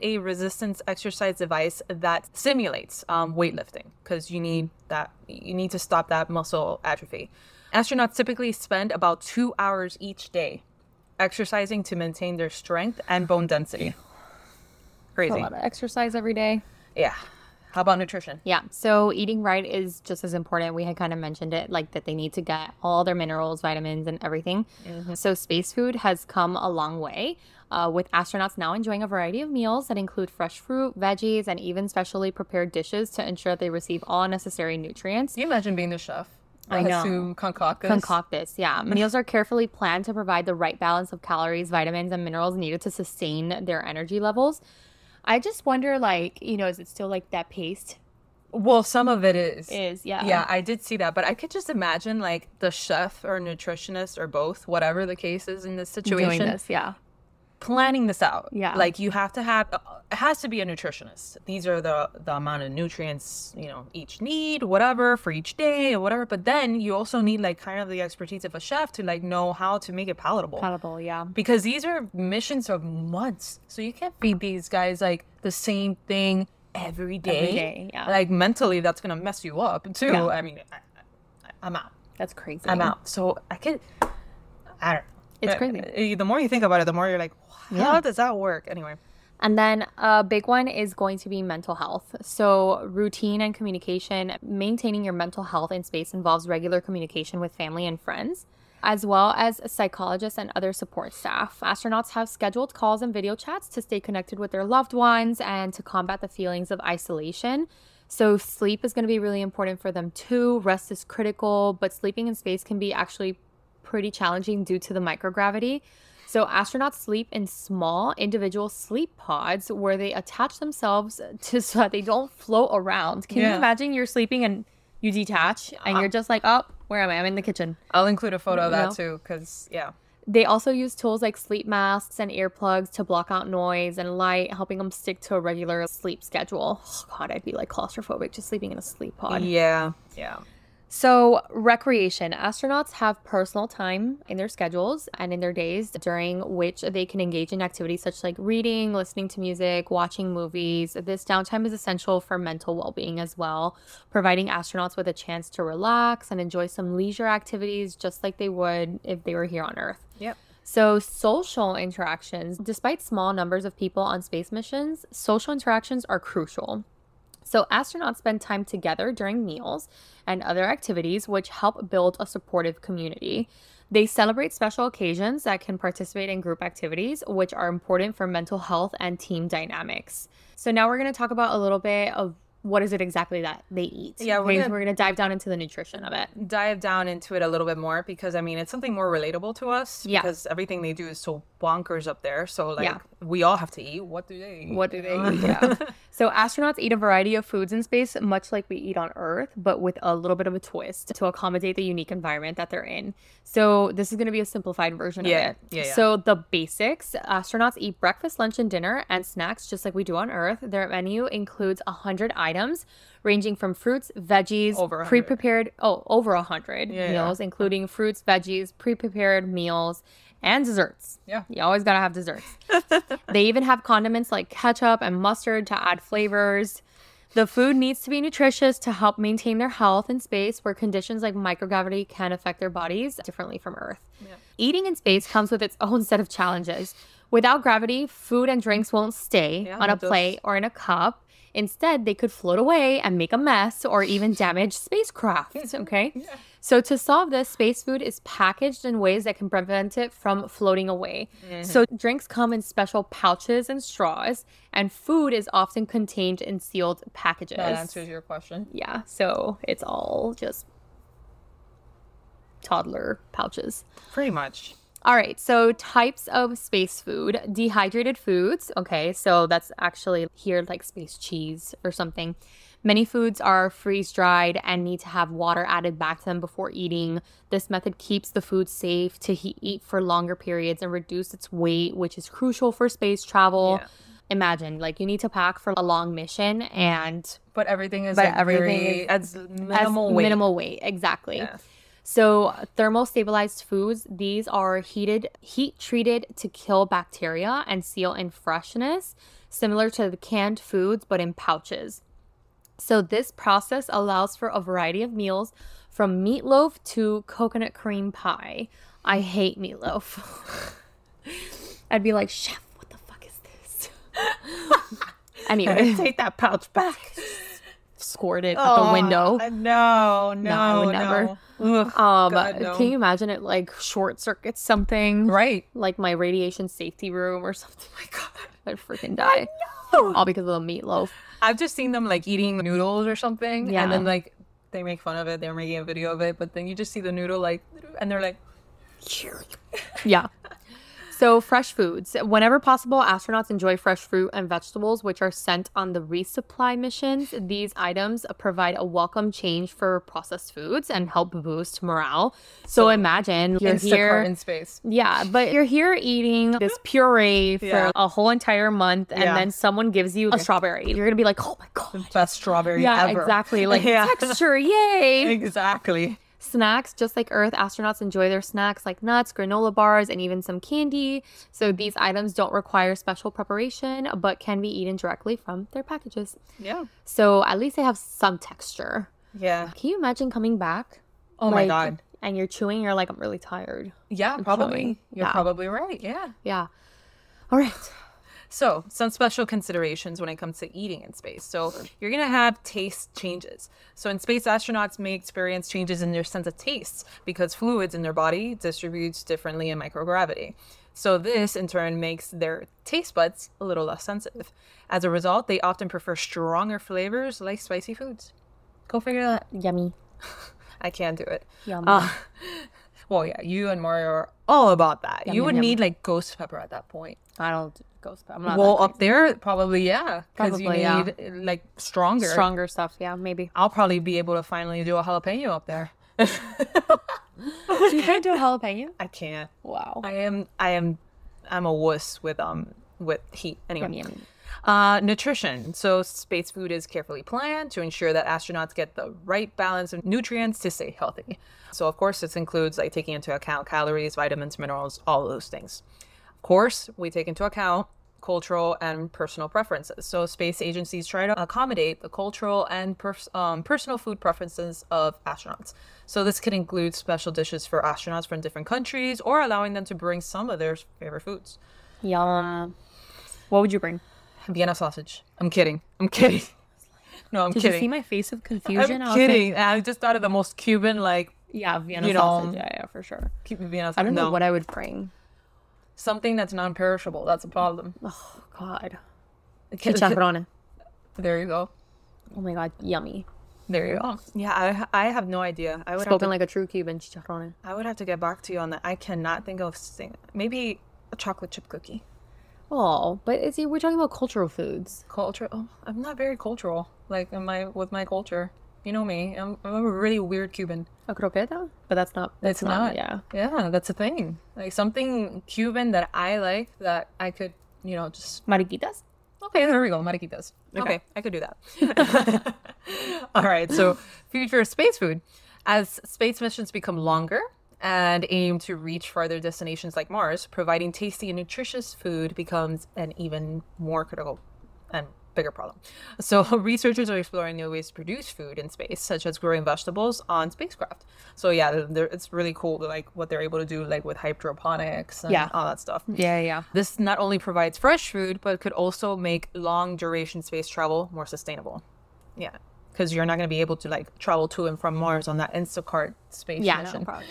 a resistance exercise device that simulates weightlifting, because you need to stop that muscle atrophy. Astronauts typically spend about 2 hours each day exercising to maintain their strength and bone density. Crazy. A lot of exercise every day. Yeah. How about nutrition? Yeah. So eating right is just as important. We had kind of mentioned it, like that they need to get all their minerals, vitamins, and everything. So space food has come a long way, with astronauts now enjoying a variety of meals that include fresh fruit, veggies, and even specially prepared dishes to ensure that they receive all necessary nutrients. Can you imagine being the chef? I know. To concoct this? Concoct this, yeah. Meals are carefully planned to provide the right balance of calories, vitamins, and minerals needed to sustain their energy levels. I just wonder, like, is it still like that paste? Well, some of it is. Yeah. Yeah, I did see that. But I could just imagine, like, the chef or nutritionist or both, whatever the case is in this situation. Doing this, yeah. Planning this out. Yeah. Like, you have to have, it has to be a nutritionist. These are the amount of nutrients, each need, whatever, for each day or whatever. But then you also need, like, kind of the expertise of a chef to, like, know how to make it palatable. Palatable, yeah. Because these are missions of months. So you can't feed these guys, like, the same thing every day. Every day, yeah. Like, mentally, that's going to mess you up, too. Yeah. I mean, I'm out. That's crazy. I'm out. So I don't know. It's crazy. The more you think about it, the more you're like, how does that work? Anyway. And then a big one is going to be mental health. So routine and communication, maintaining your mental health in space involves regular communication with family and friends, as well as psychologists and other support staff. Astronauts have scheduled calls and video chats to stay connected with their loved ones and to combat the feelings of isolation. So sleep is going to be really important for them too. Rest is critical, but sleeping in space can be actually pretty challenging due to the microgravity. So astronauts sleep in small individual sleep pods where they attach themselves to so that they don't float around. Can you imagine you're sleeping and you detach and you're just like, oh, where am I? I'm in the kitchen. I'll include a photo of that too, because They also use tools like sleep masks and earplugs to block out noise and light, helping them stick to a regular sleep schedule. Oh, God, I'd be like claustrophobic just sleeping in a sleep pod. Yeah. So recreation. Astronauts have personal time in their schedules and in their days during which they can engage in activities such like reading, listening to music, watching movies. This downtime is essential for mental well-being as well, providing astronauts with a chance to relax and enjoy some leisure activities just like they would if they were here on Earth. Yep. So social interactions, despite small numbers of people on space missions, social interactions are crucial. So astronauts spend time together during meals and other activities, which help build a supportive community. They celebrate special occasions that can participate in group activities, which are important for mental health and team dynamics. So now we're going to talk about a little bit of what is it exactly that they eat. Yeah, we're going to dive down into the nutrition of it. Dive down into it a little bit more because, I mean, it's something more relatable to us because everything they do is so bonkers up there. So, like, we all have to eat. What do they eat? What do they eat? Yeah. So astronauts eat a variety of foods in space, much like we eat on Earth, but with a little bit of a twist to accommodate the unique environment that they're in. So this is going to be a simplified version of it. Yeah. So the basics, astronauts eat breakfast, lunch, and dinner and snacks just like we do on Earth. Their menu includes 100 items ranging from fruits, veggies, pre-prepared, over 100 meals, including fruits, veggies, pre-prepared meals, and desserts. Yeah. You always got to have desserts. They even have condiments like ketchup and mustard to add flavors. The food needs to be nutritious to help maintain their health in space where conditions like microgravity can affect their bodies differently from Earth. Yeah. Eating in space comes with its own set of challenges. Without gravity, food and drinks won't stay on a plate or in a cup. Instead, they could float away and make a mess or even damage spacecraft. Okay. So to solve this, space food is packaged in ways that can prevent it from floating away. So drinks come in special pouches and straws, and food is often contained in sealed packages. That answers your question. Yeah. So it's all just toddler pouches. Pretty much. All right, so types of space food. Dehydrated foods. Okay, so that's actually here like space cheese or something. Many foods are freeze-dried and need to have water added back to them before eating. This method keeps the food safe to eat for longer periods and reduce its weight, which is crucial for space travel. Yeah. Imagine, like, you need to pack for a long mission and... But everything is as minimal weight. Exactly. Yeah. So thermostabilized foods, these are heat treated to kill bacteria and seal in freshness, similar to the canned foods, but in pouches. So this process allows for a variety of meals from meatloaf to coconut cream pie. I hate meatloaf. I'd be like, chef, what the fuck is this? Anyway. Take that pouch back. Scored it at the window. No, I would never. Ugh, God, no. Can you imagine it like short circuits something? Right. Like my radiation safety room or something. Oh my God. I'd freaking die. All because of the meatloaf. I've just seen them like eating noodles or something. Yeah. And then like they make fun of it. They're making a video of it. But then you just see the noodle like, and they're like, yeah. So fresh foods. Whenever possible, astronauts enjoy fresh fruit and vegetables, which are sent on the resupply missions. These items provide a welcome change for processed foods and help boost morale. So imagine you're here in space. Yeah, but you're here eating this puree for a whole entire month, and then someone gives you a strawberry. You're gonna be like, oh my God. The best strawberry ever. Yeah, exactly. Like texture, yay. Exactly. Snacks, just like Earth, astronauts enjoy their snacks like nuts, granola bars, and even some candy. So these items don't require special preparation, but can be eaten directly from their packages. Yeah. So at least they have some texture. Yeah. Can you imagine coming back? Oh my God. And you're chewing, you're like, I'm really tired. Yeah, probably. You're probably right. Yeah. Yeah. All right. So, some special considerations when it comes to eating in space. So, you're going to have taste changes. So, in space, astronauts may experience changes in their sense of taste because fluids in their body distributes differently in microgravity. So, this in turn makes their taste buds a little less sensitive. As a result, they often prefer stronger flavors like spicy foods. Go figure that. Yummy. I can't do it. Yum. Well, yeah, you and Mario are all about that. Yum, you would yum, need like ghost pepper at that point. I don't ghost pepper. I'm not Well, up there, probably, yeah. Because you Probably, need like stronger. stronger stuff. Yeah, maybe. I'll probably be able to finally do a jalapeno up there. You can't do a jalapeno? I can't. Wow. I'm a wuss with heat. Anyway. Yummy, yummy. Nutrition. So space food is carefully planned to ensure that astronauts get the right balance of nutrients to stay healthy. So of course, this includes like taking into account calories, vitamins, minerals, all of those things. Of course, we take into account cultural and personal preferences. So space agencies try to accommodate the cultural and personal food preferences of astronauts. So this could include special dishes for astronauts from different countries or allowing them to bring some of their favorite foods. Yum. What would you bring? Vienna sausage. I'm kidding. No, I'm Did kidding. you see my face of confusion? I'm kidding. I just thought of the most Cuban, like, Yeah, Vienna You know, sausage. Yeah, for sure. Vienna sausage. I don't know No. what I would bring. Something that's non-perishable. That's a problem. Oh, God. Okay, Chicharrón. There you go. Oh, my God. Yummy. There you go. Yeah, I have no idea. Spoken like a true Cuban, chicharrón. I would have to get back to you on that. I cannot think of maybe a chocolate chip cookie. Oh, but we're talking about cultural foods. Culture. Oh, I'm not very cultural. Like with my culture. You know me. I'm a really weird Cuban. A croqueta? But that's not. It's not. Yeah. Yeah, that's a thing. Like something Cuban that I like that I could, just. Mariquitas? Okay, there we go. Mariquitas. Okay, I could do that. All right. So, future space food. As space missions become longer and aim to reach farther destinations like Mars, providing tasty and nutritious food becomes an even more critical and bigger problem. So researchers are exploring new ways to produce food in space, such as growing vegetables on spacecraft. So yeah, it's really cool, like what they're able to do, like with hydroponics and all that stuff. Yeah. This not only provides fresh food, but could also make long duration space travel more sustainable. Yeah, because you're not going to be able to like travel to and from Mars on that Instacart space mission. No problem.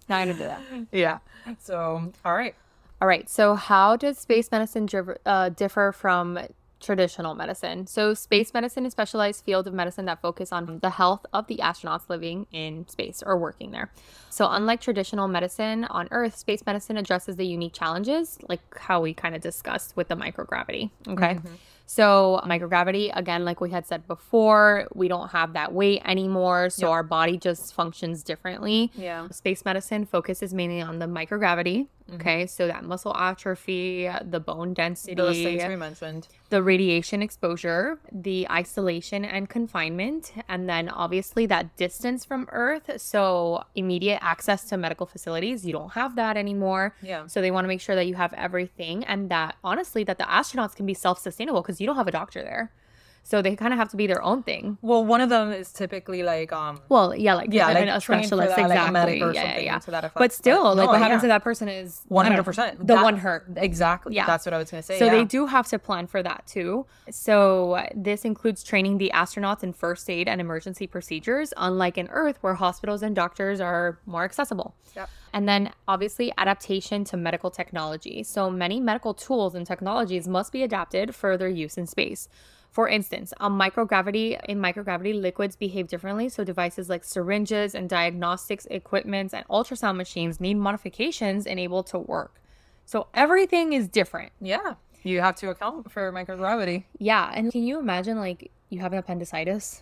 Not gonna do that. Yeah. So, all right. All right. So, how does space medicine differ from traditional medicine? So, space medicine is a specialized field of medicine that focus on the health of the astronauts living in space or working there. So, unlike traditional medicine on Earth, space medicine addresses the unique challenges, like how we kind of discussed with the microgravity. Okay. So microgravity, again, like we had said before, we don't have that weight anymore. So our body just functions differently. Yeah. Space medicine focuses mainly on the microgravity. Okay. So that muscle atrophy, the bone density, Those things we mentioned. the radiation exposure, the isolation and confinement, and then obviously that distance from Earth. So immediate access to medical facilities, you don't have that anymore. Yeah. So they want to make sure that you have everything, and that honestly that the astronauts can be self-sustainable because you don't have a doctor there. So they kind of have to be their own thing. Well, one of them is typically like Well, yeah, like like a trained for specialist, that, like a exactly. medic or yeah, something yeah. to that effect. But still, like no, what happens to that person is 100%. The one hurt. Exactly. Yeah. That's what I was going to say. So yeah. they do have to plan for that too. So this includes training the astronauts in first aid and emergency procedures, unlike in Earth where hospitals and doctors are more accessible. Yep. And then obviously adaptation to medical technology. So many medical tools and technologies must be adapted for their use in space. For instance, in microgravity, liquids behave differently. So devices like syringes and diagnostics equipment and ultrasound machines need modifications enabled to work. So everything is different. Yeah. You have to account for microgravity. Yeah. And can you imagine like you have an appendicitis?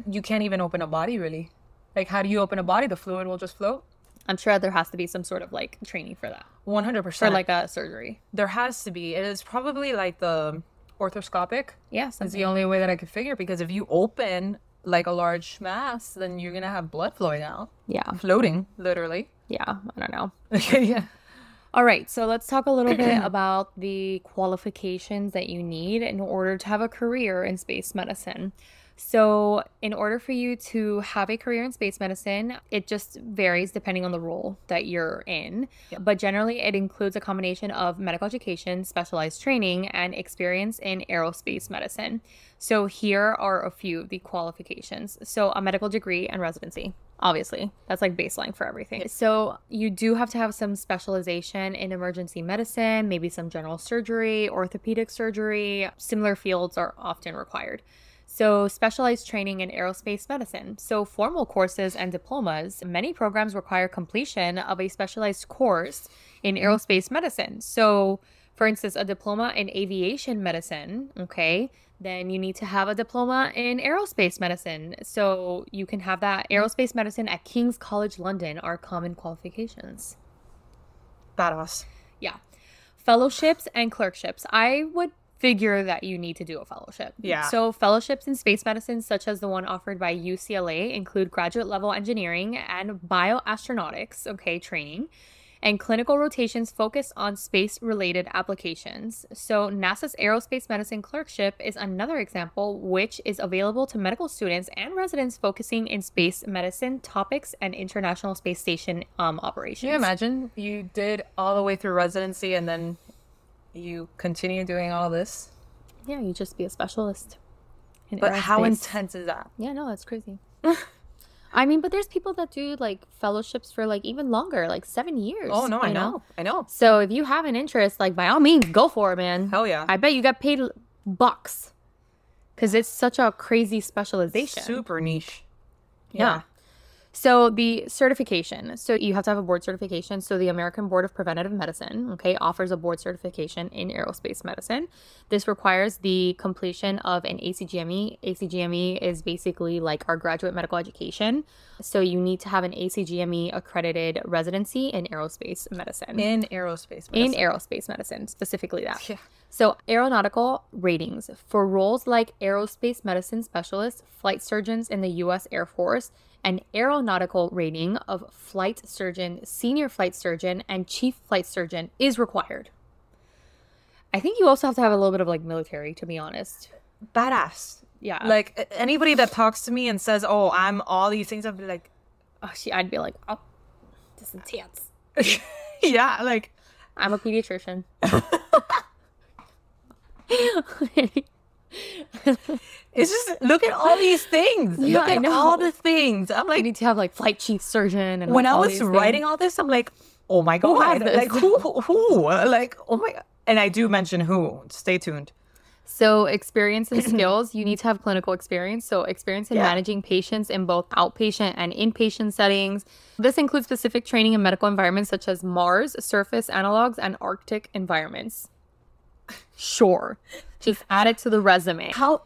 You can't even open a body really. Like how do you open a body? The fluid will just float? I'm sure there has to be some sort of like training for that. 100%. For like a surgery. There has to be. It is probably like the orthoscopic. Yes. It's the only way that I could figure, because if you open like a large mass, then you're going to have blood flowing out. Yeah. Floating, literally. Yeah. I don't know. Yeah. All right. So let's talk a little bit about the qualifications that you need in order to have a career in space medicine. So in order for you to have a career in space medicine, it just varies depending on the role that you're in. Yep. But generally, it includes a combination of medical education, specialized training, and experience in aerospace medicine. So here are a few of the qualifications. So a medical degree and residency. Obviously, that's like baseline for everything. So you do have to have some specialization in emergency medicine, maybe some general surgery, orthopedic surgery. Similar fields are often required. So specialized training in aerospace medicine. So formal courses and diplomas. Many programs require completion of a specialized course in aerospace medicine. So for instance, a diploma in aviation medicine, okay, then you need to have a diploma in aerospace medicine. So you can have that. Aerospace medicine at King's College London are common qualifications. Badass. Yeah. Fellowships and clerkships. I would figure that you need to do a fellowship. Yeah. So fellowships in space medicine, such as the one offered by UCLA, include graduate level engineering and bioastronautics, training, and clinical rotations focused on space-related applications. So NASA's Aerospace Medicine Clerkship is another example, which is available to medical students and residents focusing in space medicine topics and International Space Station operations. Can you imagine you did all the way through residency and then you continue doing all this? Yeah, you just be a specialist. But how intense is that? Yeah, no, that's crazy. I mean, but there's people that do like fellowships for like even longer, like 7 years. Oh, no, I know. So if you have an interest, like by all means, go for it, man. Hell yeah. I bet you got paid bucks because it's such a crazy specialization. Super niche. Yeah. So the certification. So you have to have a board certification. So the American Board of Preventive Medicine, offers a board certification in aerospace medicine. This requires the completion of an ACGME. ACGME is basically like our graduate medical education. So you need to have an ACGME accredited residency in aerospace medicine. In aerospace medicine. In aerospace medicine, specifically that. Yeah. So aeronautical ratings. For roles like aerospace medicine specialists, flight surgeons in the U.S. Air Force, an aeronautical rating of flight surgeon, senior flight surgeon, and chief flight surgeon is required. I think you also have to have a little bit of like military, to be honest. Badass. Yeah. Like anybody that talks to me and says, "Oh, I'm all these things," I'd be like, Oh, I'd be like, oh, this is intense. yeah, like I'm a pediatrician. it's just look at all these things. Yeah, Look I at know. all the things. I'm I like, need to have like flight chief surgeon and when like, I all was these writing things. all this, I'm like, oh my has god, this? like who? Like, oh my god. And I do mention who. Stay tuned. So experience and skills, you need to have clinical experience. So experience in Yeah. managing patients in both outpatient and inpatient settings. This includes specific training in medical environments such as Mars, surface analogs, and Arctic environments. Sure. Just add it to the resume. How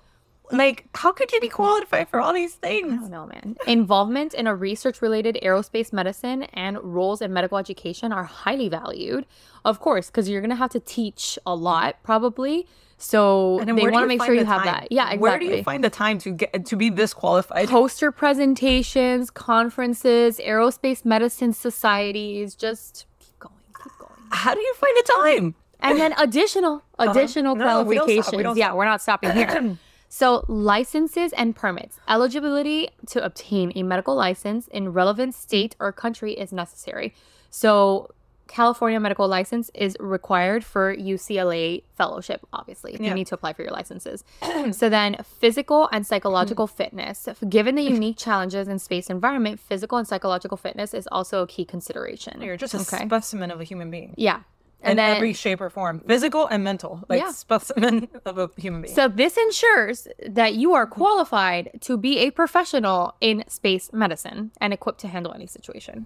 could you be qualified for all these I things? don't know, man. Involvement in a research-related aerospace medicine and roles in medical education are highly valued. Of course, because you're going to have to teach a lot, probably. So And then they where do want to you make find sure the you have time? that. Yeah, exactly. Where do you find the time to be this qualified? Poster presentations, conferences, aerospace medicine societies. Just keep going, keep going. How do you find the time? And then additional No, we don't stop. qualifications. We don't Yeah, stop. we're not stopping here. So licenses and permits. Eligibility to obtain a medical license in relevant state or country is necessary. So California medical license is required for UCLA fellowship, obviously. Yeah. You need to apply for your licenses. So then physical and psychological fitness. Given the unique challenges in space environment, physical and psychological fitness is also a key consideration. You're just a specimen of a human being. Yeah. In And then every shape or form, physical and mental, like Yeah. specimen of a human being. so this ensures that you are qualified to be a professional in space medicine and equipped to handle any situation.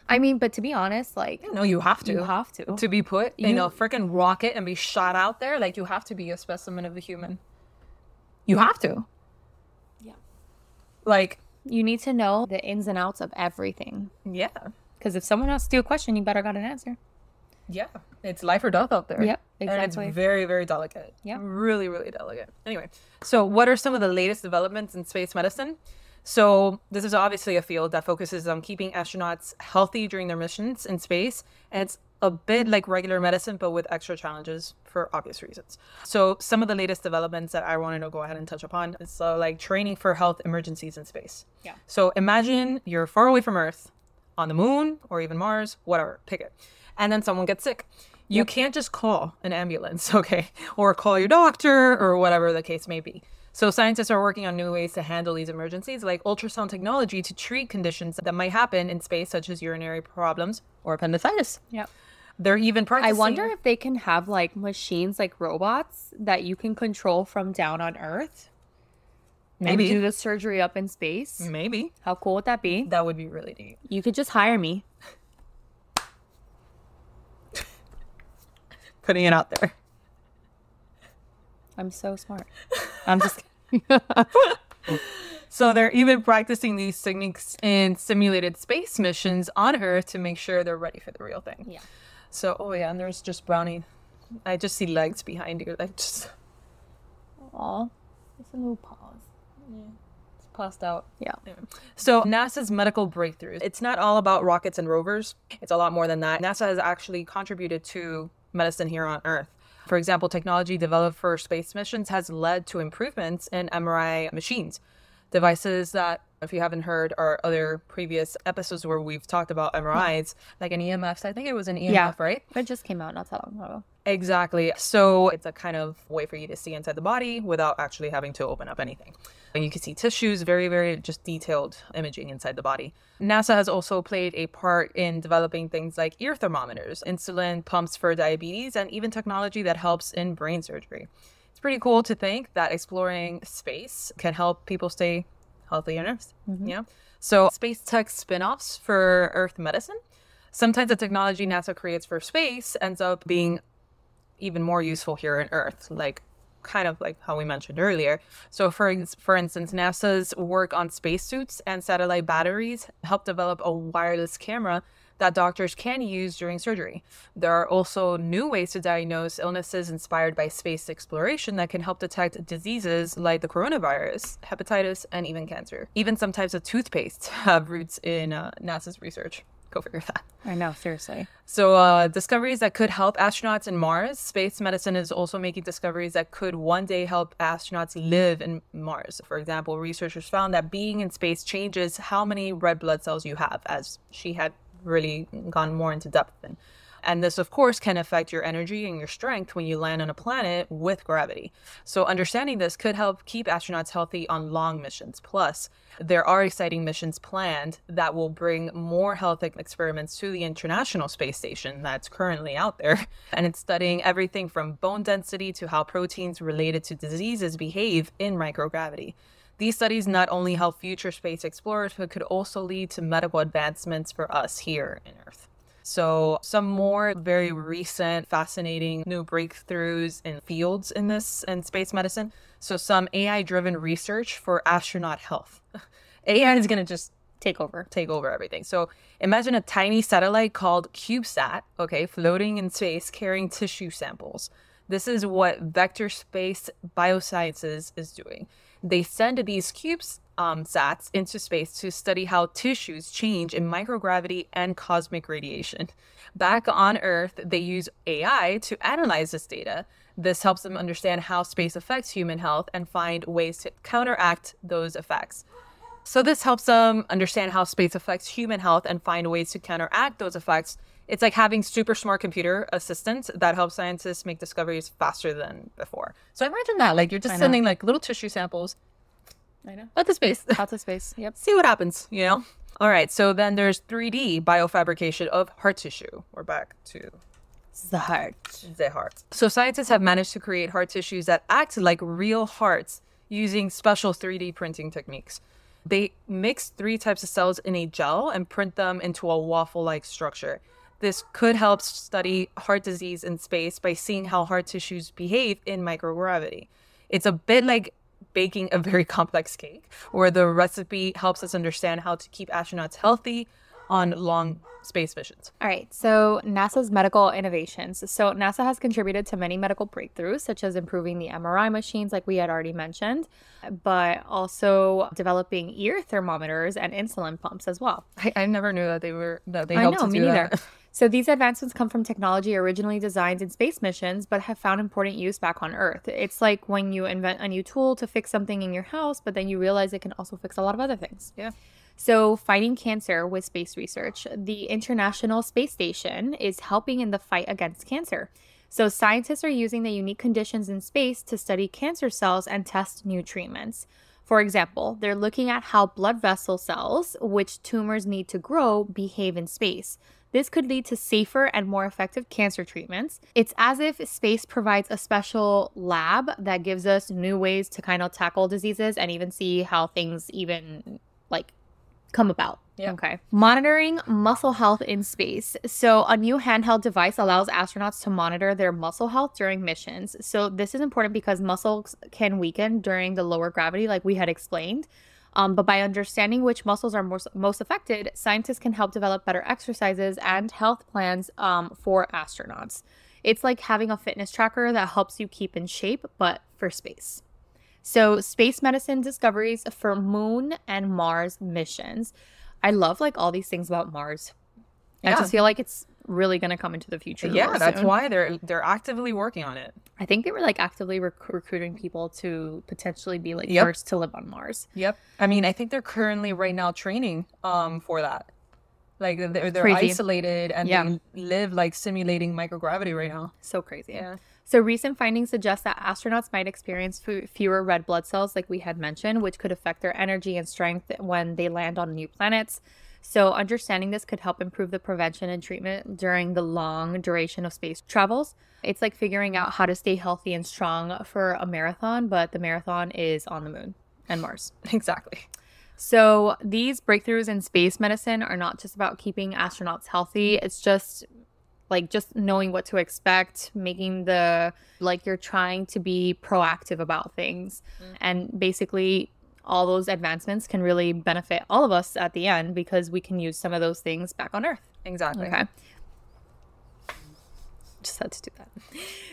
I mean, but to be honest, like No, you have to. you have to. be put in a freaking rocket and be shot out there. Like you have to be a specimen of a human. You have to. Yeah. Like, You need to know the ins and outs of everything. yeah, Because if someone asks you a question, you better got an answer. yeah, it's life or death out there. Yep, And exactly. it's very, very delicate. Yeah. Really, really delicate. Anyway, so what are some of the latest developments in space medicine? So this is obviously a field that focuses on keeping astronauts healthy during their missions in space. And it's a bit like regular medicine, but with extra challenges for obvious reasons. So some of the latest developments that I wanted to go ahead and touch upon is like training for health emergencies in space. Yeah. So imagine you're far away from Earth, on the moon or even Mars, whatever, pick it. And then someone gets sick. You can't just call an ambulance, okay? Or call your doctor or whatever the case may be. So scientists are working on new ways to handle these emergencies, like ultrasound technology to treat conditions that might happen in space, such as urinary problems or appendicitis. Yep. They're even practicing. I wonder if they can have like machines, like robots that you can control from down on Earth. Maybe. And do the surgery up in space. Maybe. How cool would that be? That would be really neat. You could just hire me. Putting it out there. I'm so smart. I'm just So they're even practicing these techniques in simulated space missions on Earth to make sure they're ready for the real thing. Yeah. So, oh yeah, and there's just Brownie. I just see legs behind you. Like, just... Aw. It's a little pause. It's passed out. Yeah. So NASA's medical breakthroughs, it's not all about rockets and rovers. It's a lot more than that. NASA has actually contributed to medicine here on Earth. For example, technology developed for space missions has led to improvements in MRI machines. Devices that, if you haven't heard our other previous episodes where we've talked about MRIs, like an EMF, I think it was an EMF, Yeah. right? It just came out not that long ago. Exactly. So it's a kind of way for you to see inside the body without actually having to open up anything. And you can see tissues, very, very just detailed imaging inside the body. NASA has also played a part in developing things like ear thermometers, insulin pumps for diabetes, and even technology that helps in brain surgery. It's pretty cool to think that exploring space can help people stay healthy on Earth. Yeah. So space tech spin-offs for Earth medicine. Sometimes the technology NASA creates for space ends up being even more useful here on Earth, like kind of like how we mentioned earlier. So for instance, NASA's work on spacesuits and satellite batteries helped develop a wireless camera that doctors can use during surgery. There are also new ways to diagnose illnesses inspired by space exploration that can help detect diseases like the coronavirus, hepatitis, and even cancer. Even some types of toothpaste have roots in NASA's research. Go figure that. I know, seriously. So discoveries that could help astronauts in Mars. Space medicine is also making discoveries that could one day help astronauts live in Mars. For example, researchers found that being in space changes how many red blood cells you have, as she had really gone more into depth in. And this, of course, can affect your energy and your strength when you land on a planet with gravity. So understanding this could help keep astronauts healthy on long missions. Plus, there are exciting missions planned that will bring more health experiments to the International Space Station that's currently out there. And it's studying everything from bone density to how proteins related to diseases behave in microgravity. These studies not only help future space explorers, but could also lead to medical advancements for us here on Earth. So some more very recent, fascinating new breakthroughs in fields in space medicine. So some AI-driven research for astronaut health. AI is going to just take over everything. So imagine a tiny satellite called CubeSat, okay, floating in space carrying tissue samples. This is what Vector Space Biosciences is doing. They send these CubeSats into space to study how tissues change in microgravity and cosmic radiation. Back on Earth, they use AI to analyze this data. This helps them understand how space affects human health and find ways to counteract those effects. So this helps them understand how space affects human health and find ways to counteract those effects. It's like having super smart computer assistants that help scientists make discoveries faster than before. So imagine that, like you're just sending like little tissue samples. I know. Out to space. Out to space. Yep. See what happens, you know? All right. So then there's 3D biofabrication of heart tissue. We're back to the heart. The heart. So scientists have managed to create heart tissues that act like real hearts using special 3D printing techniques. They mix 3 types of cells in a gel and print them into a waffle-like structure. This could help study heart disease in space by seeing how heart tissues behave in microgravity. It's a bit like baking a very complex cake, where the recipe helps us understand how to keep astronauts healthy on long space missions. All right, so NASA's medical innovations. So NASA has contributed to many medical breakthroughs, such as improving the MRI machines, like we had already mentioned, but also developing ear thermometers and insulin pumps as well. I never knew that they helped to do that. So these advancements come from technology originally designed in space missions, but have found important use back on Earth. It's like when you invent a new tool to fix something in your house, but then you realize it can also fix a lot of other things. Yeah. So fighting cancer with space research. The International Space Station is helping in the fight against cancer. So scientists are using the unique conditions in space to study cancer cells and test new treatments. For example, they're looking at how blood vessel cells, which tumors need to grow, behave in space. This could lead to safer and more effective cancer treatments. It's as if space provides a special lab that gives us new ways to kind of tackle diseases and even see how things even like come about. Yeah. Okay. Monitoring muscle health in space. So a new handheld device allows astronauts to monitor their muscle health during missions. So this is important because muscles can weaken during the lower gravity, like we had explained. But by understanding which muscles are most affected, scientists can help develop better exercises and health plans for astronauts. It's like having a fitness tracker that helps you keep in shape, but for space. So space medicine discoveries for Moon and Mars missions. I love like all these things about Mars. Yeah. I just feel like it's really going to come into the future. Yeah, that's why they're actively working on it. I think they were like actively recruiting people to potentially be like first to live on Mars. Yep. I mean, I think they're currently right now training for that. Like they're crazy. Isolated and they live like simulating microgravity right now. So crazy. Yeah. So recent findings suggest that astronauts might experience fewer red blood cells, like we had mentioned, which could affect their energy and strength when they land on new planets. So understanding this could help improve the prevention and treatment during the long duration of space travels. It's like figuring out how to stay healthy and strong for a marathon, but the marathon is on the moon and Mars. Exactly. So these breakthroughs in space medicine are not just about keeping astronauts healthy. It's just knowing what to expect, making you're trying to be proactive about things. And basically all those advancements can really benefit all of us at the end because we can use some of those things back on Earth. Exactly. Okay. Just had to do that.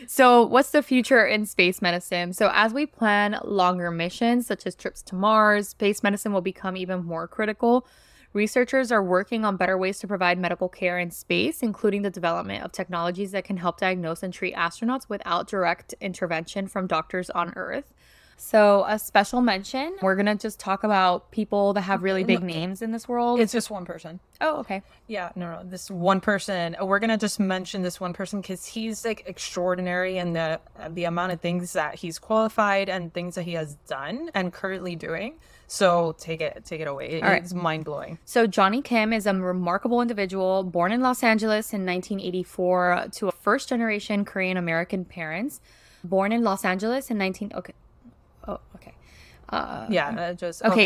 So what's the future in space medicine? So as we plan longer missions, such as trips to Mars, space medicine will become even more critical. Researchers are working on better ways to provide medical care in space, including the development of technologies that can help diagnose and treat astronauts without direct intervention from doctors on Earth. So a special mention, we're going to just talk about people that have really big names in this world. It's just one person. Oh, okay. Yeah, no, this one person. We're gonna just mention this one person because he's like extraordinary in the amount of things that he's qualified and things that he has done and currently doing. So take it away. It's mind blowing. So Johnny Kim is a remarkable individual born in Los Angeles in 1984 to a first-generation Korean American parents. Born in Los Angeles in 19. Okay. Oh, okay.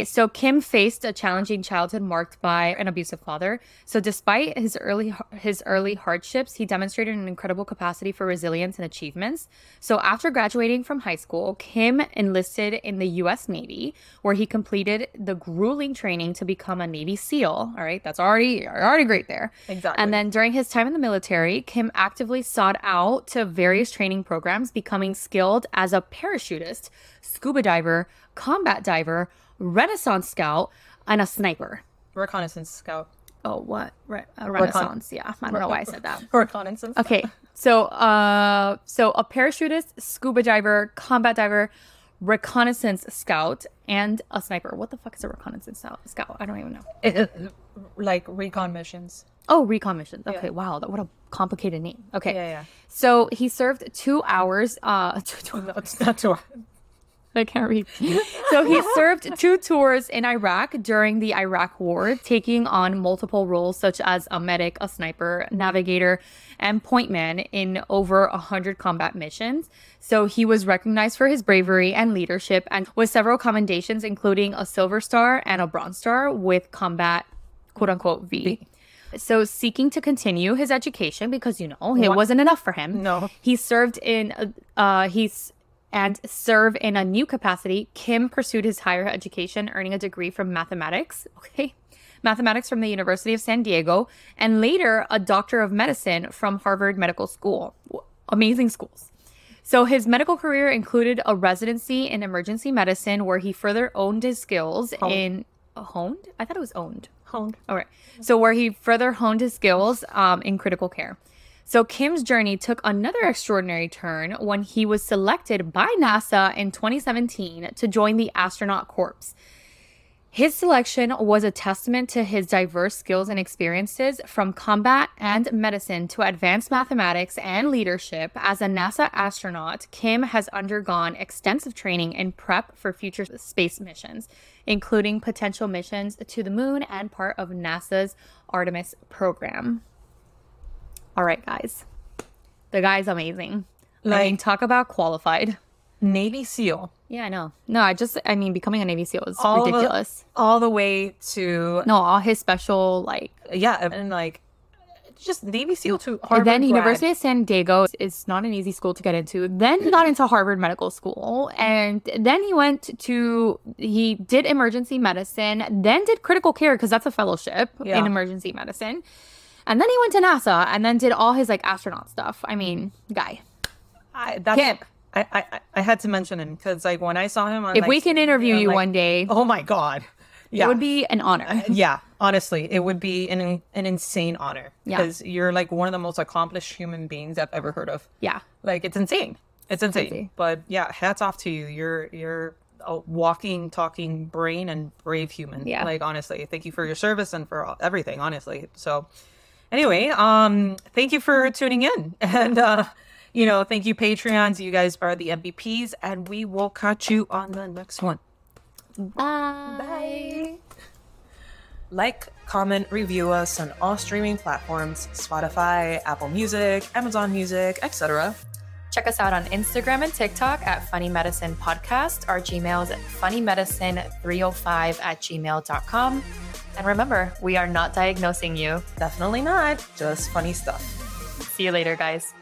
So Kim faced a challenging childhood marked by an abusive father. So despite his early hardships, he demonstrated an incredible capacity for resilience and achievements. So after graduating from high school, Kim enlisted in the U.S. Navy, where he completed the grueling training to become a Navy SEAL. All right, that's already great there. Exactly. And then during his time in the military, Kim actively sought out to various training programs, becoming skilled as a parachutist, scuba diver, combat diver, Renaissance scout, and a sniper. Reconnaissance scout. Oh, what? Renaissance. Yeah, I don't know why I said that. Reconnaissance. Okay, so a parachutist, scuba diver, combat diver, reconnaissance scout, and a sniper. What the fuck is a reconnaissance scout? I don't even know. Like recon missions. Oh, recon missions. Okay, Yeah. wow, what a complicated name. Okay, Yeah. So he served 2 hours. No, it's not too. I can't read. So he served 2 tours in Iraq during the Iraq War, taking on multiple roles such as a medic, a sniper, navigator, and point man in over 100 combat missions. So he was recognized for his bravery and leadership, and with several commendations, including a Silver Star and a Bronze Star with combat, quote unquote, V. So seeking to continue his education because, it wasn't enough for him. No. He served in, serve in a new capacity. Kim pursued his higher education, earning a degree from mathematics from the University of San Diego, and later a doctor of medicine from Harvard Medical School. Amazing schools. So his medical career included a residency in emergency medicine where he further honed his skills honed? I thought it was owned. Honed. All right. So where he further honed his skills in critical care. So Kim's journey took another extraordinary turn when he was selected by NASA in 2017 to join the astronaut corps. His selection was a testament to his diverse skills and experiences from combat and medicine to advanced mathematics and leadership. As a NASA astronaut, Kim has undergone extensive training and prep for future space missions, including potential missions to the moon and part of NASA's Artemis program. All right, guys. The guy's amazing. Talk about qualified. Navy SEAL. Yeah, I know. No, becoming a Navy SEAL is ridiculous. All the way to... No, all his special, Yeah, and just Navy SEAL to Harvard then grad. University of San Diego is not an easy school to get into. Then he got into Harvard Medical School. And then he did emergency medicine, then did critical care because that's a fellowship in emergency medicine. And then he went to NASA and then did all his astronaut stuff. I mean, guy. I had to mention him because when I saw him on, if we can interview you one day, oh my God, it would be an honor. Yeah, honestly, it would be an insane honor because you're one of the most accomplished human beings I've ever heard of. Yeah, it's insane. It's insane. Crazy. But yeah, hats off to you. You're a walking, talking brain and brave human. Yeah, honestly, thank you for your service and for everything. Honestly, so. Anyway, thank you for tuning in. And, thank you, Patreons. You guys are the MVPs. And we will catch you on the next one. Bye. Like, comment, review us on all streaming platforms, Spotify, Apple Music, Amazon Music, etc. Check us out on Instagram and TikTok at Funny Medicine Podcast. Our Gmail is at funnymedicine305@gmail.com. And remember, we are not diagnosing you. Definitely not. Just funny stuff. See you later, guys.